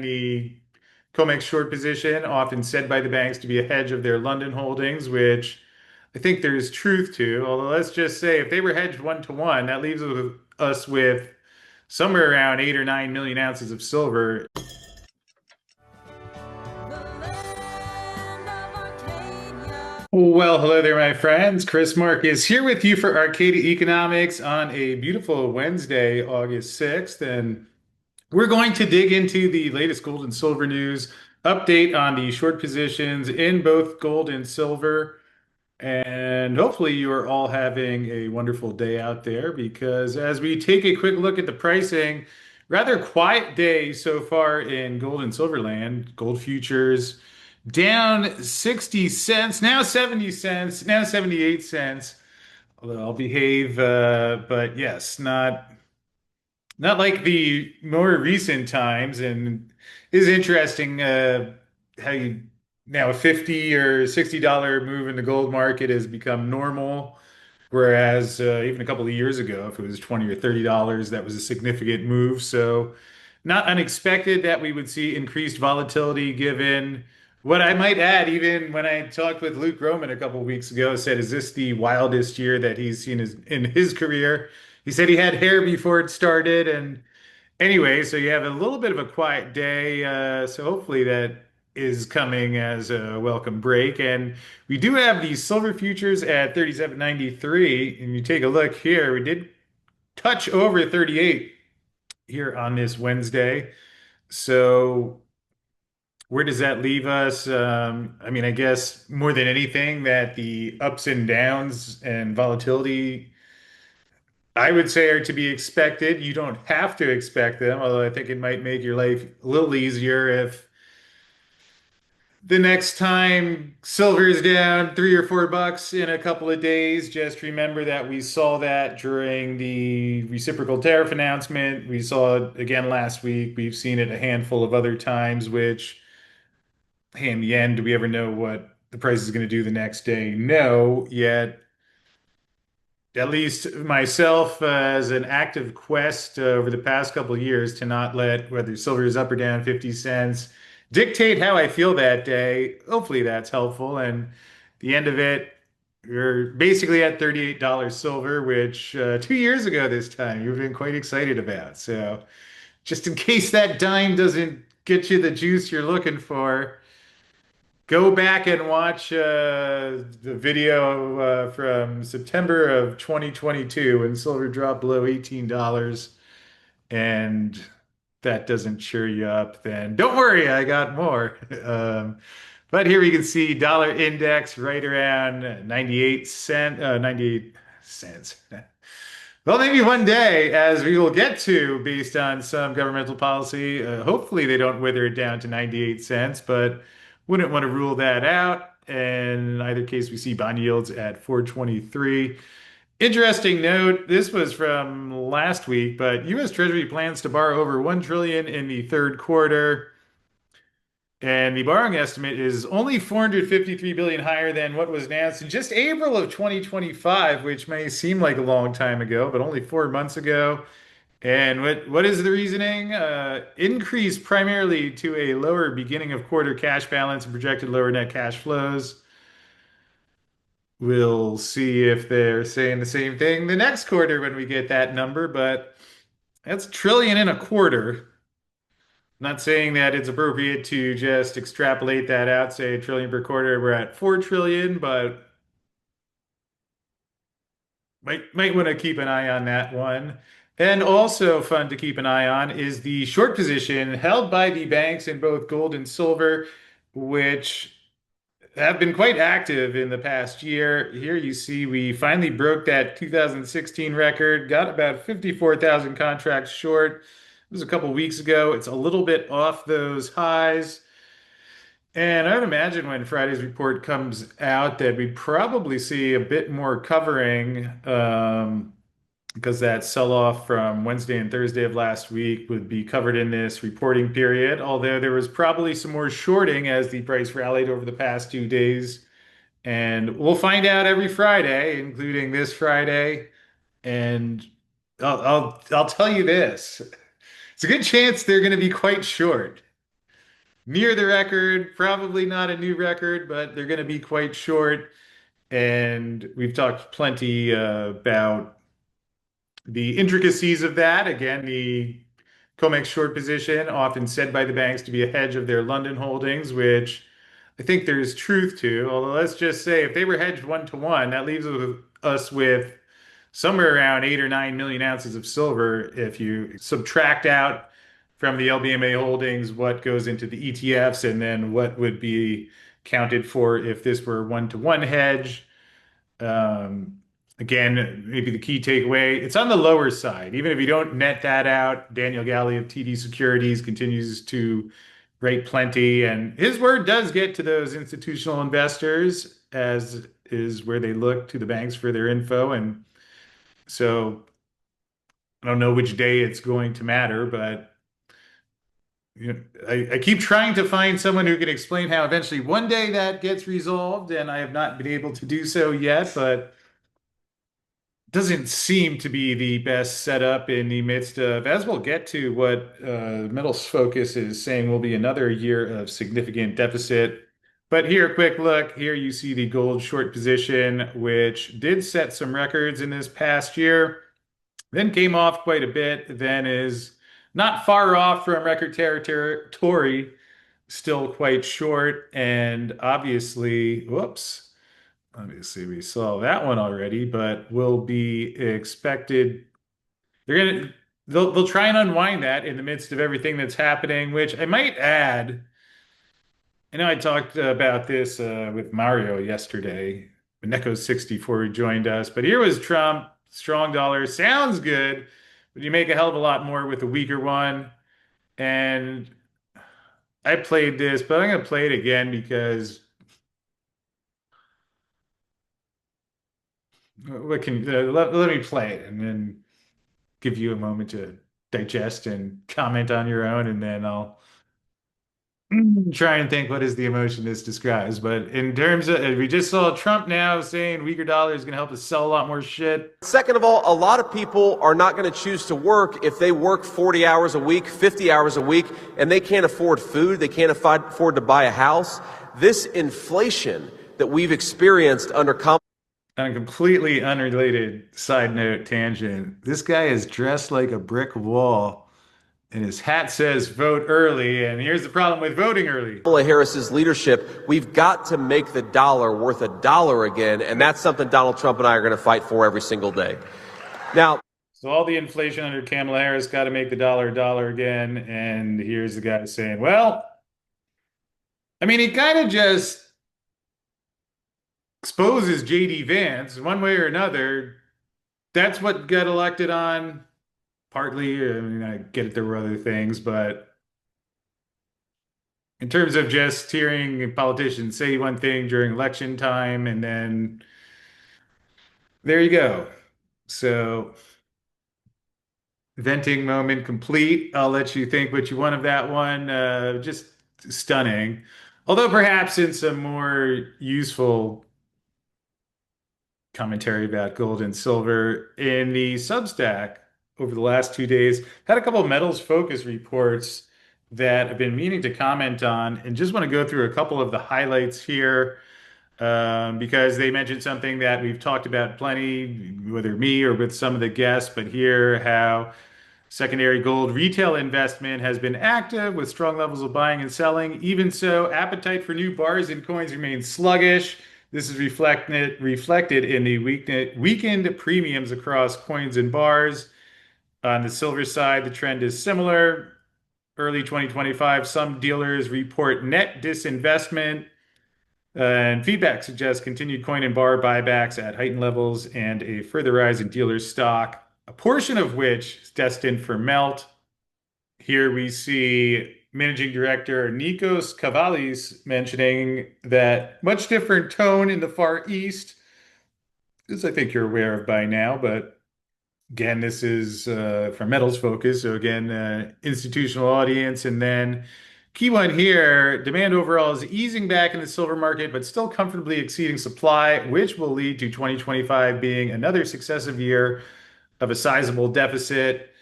the COMEX short position, often said by the banks to be a hedge of their London holdings, which I think there is truth to. Although let's just say if they were hedged 1 to 1, that leaves us with somewhere around 8 or 9 million ounces of silver. Well, hello there, my friends. Chris Mark is here with you for Arcadia Economics on a beautiful Wednesday, August 6th. And we're going to dig into the latest gold and silver news, update on the short positions in both gold and silver. And hopefully, you are all having a wonderful day out there because as we take a quick look at the pricing, rather quiet day so far in gold and silver land. Gold futures down 60 cents, now 70 cents, now 78 cents. Although I'll behave, but yes, not like the more recent times, and it is interesting how you now a 50 or $60 move in the gold market has become normal, whereas even a couple of years ago, if it was 20 or $30, that was a significant move. So not unexpected that we would see increased volatility given what I might add, even when I talked with Luke Roman a couple of weeks ago, said, is this the wildest year that he's seen in his career? He said he had hair before it started. And anyway, so you have a little bit of a quiet day. So hopefully that is coming as a welcome break. And we do have the silver futures at 37.93. And you take a look here, we did touch over 38 here on this Wednesday. So where does that leave us? I mean, I guess more than anything, that the ups and downs and volatility, I would say, are to be expected. You don't have to expect them, although I think it might make your life a little easier if the next time silver is down $3 or $4 in a couple of days. Just remember that we saw that during the reciprocal tariff announcement. We saw it again last week. We've seen it a handful of other times, which, hey, in the end, do we ever know what the price is going to do the next day? No, yet at least myself, as an active quest over the past couple of years to not let whether silver is up or down 50 cents dictate how I feel that day. Hopefully that's helpful. And the end of it, you're basically at $38 silver, which 2 years ago this time you've been quite excited about. So just in case that dime doesn't get you the juice you're looking for, go back and watch the video from September of 2022 when silver dropped below $18, and that doesn't cheer you up, then don't worry, I got more. But here we can see dollar index right around 98 cents. Well, maybe one day, as we will get to, based on some governmental policy, hopefully they don't wither it down to 98 cents, but wouldn't want to rule that out. And in either case, we see bond yields at 423. Interesting note, this was from last week, but U.S. Treasury plans to borrow over 1 trillion in the third quarter. And the borrowing estimate is only 453 billion higher than what was announced in just April of 2025, which may seem like a long time ago, but only 4 months ago. And what is the reasoning? Increase primarily to a lower beginning of quarter cash balance and projected lower net cash flows. We'll see if they're saying the same thing the next quarter when we get that number, but that's trillion and a quarter. Not saying that it's appropriate to just extrapolate that out, say a trillion per quarter, we're at 4 trillion, but might want to keep an eye on that one. And also fun to keep an eye on is the short position held by the banks in both gold and silver, which have been quite active in the past year. Here you see we finally broke that 2016 record, got about 54,000 contracts short. It was a couple weeks ago. It's a little bit off those highs. And I would imagine when Friday's report comes out that we probably see a bit more covering, because that sell-off from Wednesday and Thursday of last week would be covered in this reporting period, although there was probably some more shorting as the price rallied over the past 2 days. And we'll find out every Friday, including this Friday. And I'll tell you this. It's a good chance they're going to be quite short. near the record, probably not a new record, but they're going to be quite short. And we've talked plenty about the intricacies of that. Again, the COMEX short position, often said by the banks to be a hedge of their London holdings, which I think there's truth to. Although let's just say if they were hedged 1 to 1, that leaves us with somewhere around 8 or 9 million ounces of silver. If you subtract out from the LBMA holdings what goes into the ETFs and then what would be counted for if this were 1 to 1 hedge. Um, Again, maybe the key takeaway, it's on the lower side. Even if you don't net that out, Daniel Galley of TD Securities continues to rate plenty, and his word does get to those institutional investors, as is where they look to the banks for their info. And so I don't know which day it's going to matter, but I keep trying to find someone who can explain how eventually one day that gets resolved, and I have not been able to do so yet, but doesn't seem to be the best setup in the midst of, as we'll get to, what Metals Focus is saying will be another year of significant deficit. But here, a quick look. Here you see the gold short position, which did set some records in this past year, then came off quite a bit, then is not far off from record territory, still quite short, and obviously, whoops. Obviously, we saw that one already, but will be expected. They're gonna they'll try and unwind that in the midst of everything that's happening, which I might add. I know I talked about this with Mario yesterday. Neko64 joined us, but here was Trump, strong dollar, sounds good, but you make a hell of a lot more with a weaker one. And I played this, but I'm gonna play it again because what can let me play it and then give you a moment to digest and comment on your own, and then I'll try and think what is the emotion this describes. But in terms of, we just saw Trump now saying weaker dollar is going to help us sell a lot more shit. Second of all, a lot of people are not going to choose to work if they work 40 hours a week, 50 hours a week, and they can't afford food, they can't afford to buy a house. This inflation that we've experienced under On a completely unrelated side note tangent, this guy is dressed like a brick wall. And his hat says vote early. And here's the problem with voting early. Kamala Harris's leadership, we've got to make the dollar worth $1 again. And that's something Donald Trump and I are going to fight for every single day. Now, so all the inflation under Kamala Harris got to make the dollar a dollar again. And here's the guy saying, well, I mean, he kind of just exposes JD Vance one way or another. That's what got elected on. Partly, I mean, I get it, there were other things, but in terms of just hearing politicians say one thing during election time, and then there you go. So, venting moment complete. I'll let you think what you want of that one. Just stunning. Although perhaps in some more useful commentary about gold and silver in the Substack over the last 2 days. Had a couple of metals focus reports that I've been meaning to comment on, and just want to go through a couple of the highlights here because they mentioned something that we've talked about plenty, whether me or with some of the guests, but here how secondary gold retail investment has been active with strong levels of buying and selling. Even so, appetite for new bars and coins remains sluggish. This is reflected in the weakened premiums across coins and bars. On the silver side, the trend is similar. Early 2025, some dealers report net disinvestment, and feedback suggests continued coin and bar buybacks at heightened levels and a further rise in dealer stock, a portion of which is destined for melt. Here we see Managing Director Nikos Kavalis mentioning that much different tone in the Far East, as I think you're aware of by now, but again, this is from Metals Focus. So again, institutional audience. And then key one here, demand overall is easing back in the silver market, but still comfortably exceeding supply, which will lead to 2025 being another successive year of a sizable deficit.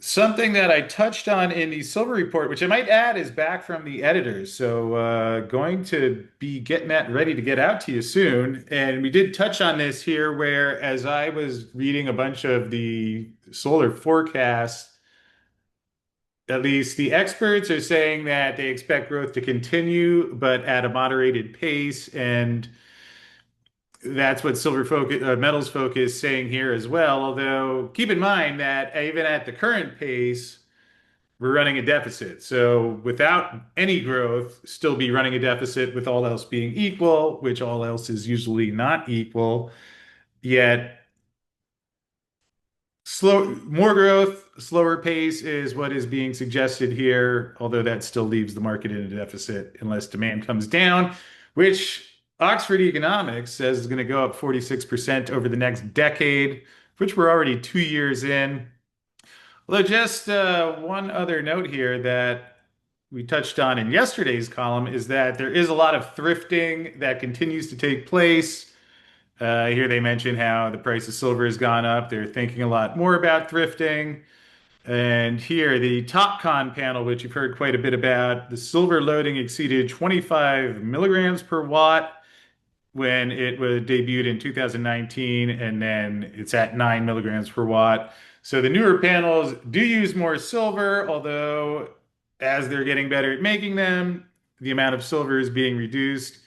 Something that I touched on in the silver report, which I might add, is back from the editors. So, going to be getting that ready to get out to you soon. And we did touch on this here, where as I was reading a bunch of the solar forecasts, at least the experts are saying that they expect growth to continue, but at a moderated pace. And that's what silver focus, metals focus saying here as well. Although keep in mind that even at the current pace, we're running a deficit. So without any growth, still be running a deficit with all else being equal, which all else is usually not equal. Yet more growth, slower pace is what is being suggested here, although that still leaves the market in a deficit unless demand comes down, which Oxford Economics says is going to go up 46% over the next decade, which we're already 2 years in. Well, just one other note here that we touched on in yesterday's column is that there is a lot of thrifting that continues to take place. Here they mention how the price of silver has gone up. They're thinking a lot more about thrifting. And here, the TopCon panel, which you've heard quite a bit about, the silver loading exceeded 25 milligrams per watt when it was debuted in 2019, and then it's at 9 milligrams per watt. So the newer panels do use more silver, although as they're getting better at making them, the amount of silver is being reduced.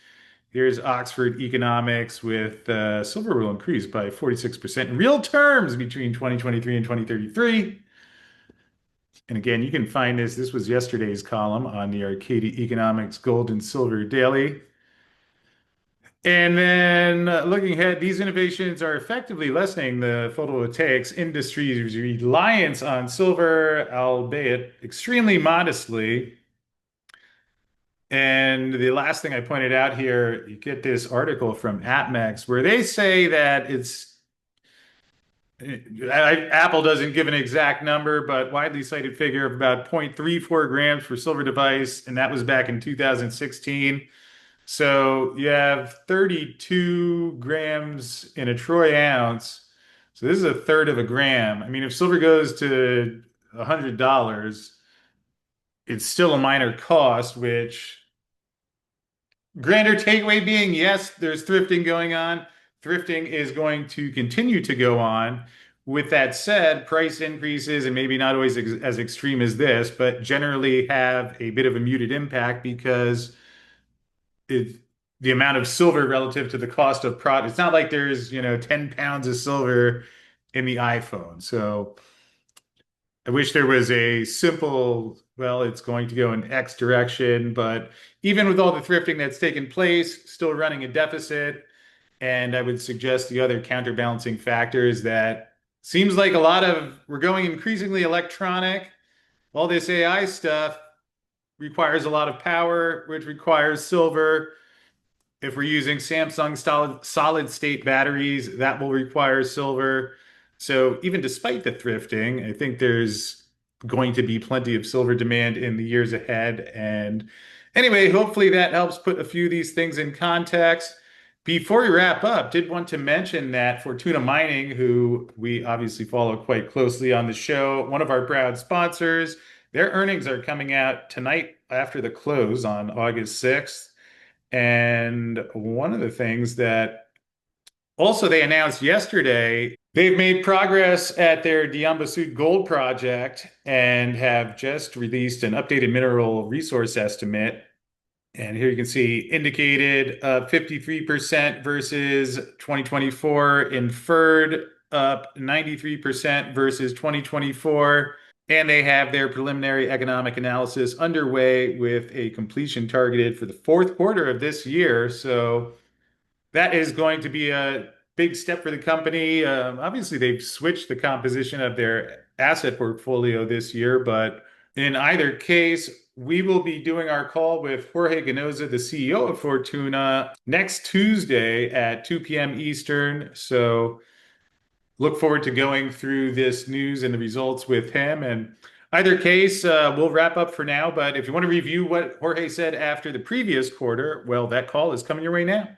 Here's Oxford Economics with silver will increase by 46% in real terms between 2023 and 2033. And again, you can find this. This was yesterday's column on the Arcadia Economics Gold and Silver Daily. And then looking ahead, these innovations are effectively lessening the photovoltaics industry's reliance on silver, albeit extremely modestly. And the last thing I pointed out here, you get this article from APMEX where they say that Apple doesn't give an exact number, but widely cited figure of about 0.34 grams per silver device, and that was back in 2016. So you have 32 grams in a troy ounce. So this is a third of a gram. I mean, if silver goes to $100, it's still a minor cost, which grander takeaway being, yes, there's thrifting going on. Thrifting is going to continue to go on. With that said, price increases, and maybe not always as extreme as this, but generally have a bit of a muted impact because it, the amount of silver relative to the cost of product. It's not like there's, 10 pounds of silver in the iPhone. So I wish there was a simple, well, it's going to go in X direction, but even with all the thrifting that's taken place, still running a deficit. And I would suggest the other counterbalancing factors that seems like we're going increasingly electronic. All this AI stuff requires a lot of power, which requires silver. If we're using Samsung solid state batteries, that will require silver. So even despite the thrifting, I think there's going to be plenty of silver demand in the years ahead. And anyway, hopefully that helps put a few of these things in context. Before we wrap up, did want to mention that Fortuna Mining, who we obviously follow quite closely on the show, one of our proud sponsors, their earnings are coming out tonight after the close on August 6th. And one of the things that also they announced yesterday, they've made progress at their Diamba Sud gold project and have just released an updated mineral resource estimate. And here you can see indicated 53% versus 2024, inferred up 93% versus 2024. And they have their preliminary economic analysis underway with a completion targeted for the fourth quarter of this year. So that is going to be a big step for the company. Obviously, they've switched the composition of their asset portfolio this year, but in either case, we will be doing our call with Jorge Ganoza, the CEO of Fortuna, next Tuesday at 2 p.m. Eastern. So look forward to going through this news and the results with him. And either case, we'll wrap up for now. But if you want to review what Jorge said after the previous quarter, well, that call is coming your way now.